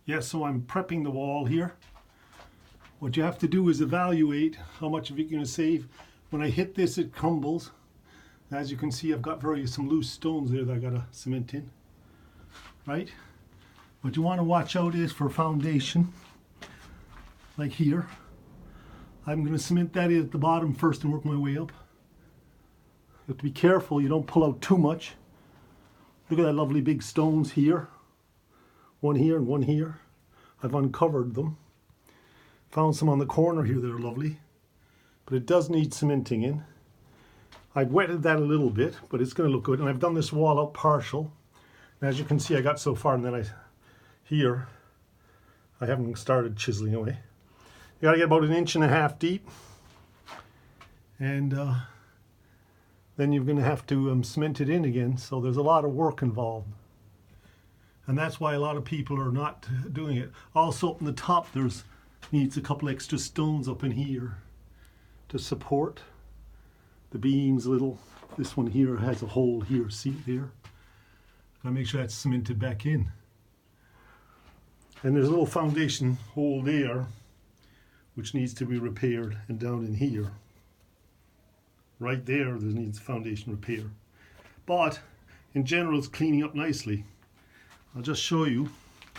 Yeah, so I'm prepping the wall here. What you have to do is evaluate how much of it you're going to save. When I hit this, it crumbles. As you can see, I've got some loose stones there that I got to cement in. Right? What you want to watch out is for foundation, like here. I'm going to cement that in at the bottom first and work my way up. You have to be careful you don't pull out too much. Look at that lovely big stones here. One here and one here. I've uncovered them. Found some on the corner here that are lovely. But it does need cementing in. I've wetted that a little bit, but it's going to look good. And I've done this wall out partial. And as you can see, I got so far, and then I haven't started chiseling away. You got to get about 1.5 inches deep. And then you're going to have to cement it in again. So there's a lot of work involved. And that's why a lot of people are not doing it. Also up in the top needs a couple extra stones up in here to support the beams a little. This one here has a hole here, see there? Gotta make sure that's cemented back in. And there's a little foundation hole there which needs to be repaired, and down in here, right there needs foundation repair. But in general it's cleaning up nicely. I'll just show you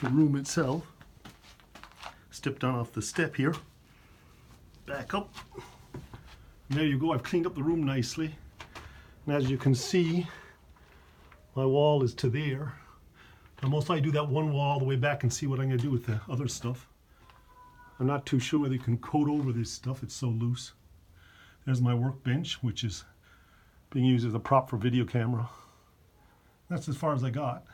the room itself. Step down off the step here. Back up. And there you go. I've cleaned up the room nicely. And as you can see, my wall is to there. Now most I do that one wall all the way back and see what I'm going to do with the other stuff. I'm not too sure whether you can coat over this stuff. It's so loose. There's my workbench, which is being used as a prop for video camera. That's as far as I got.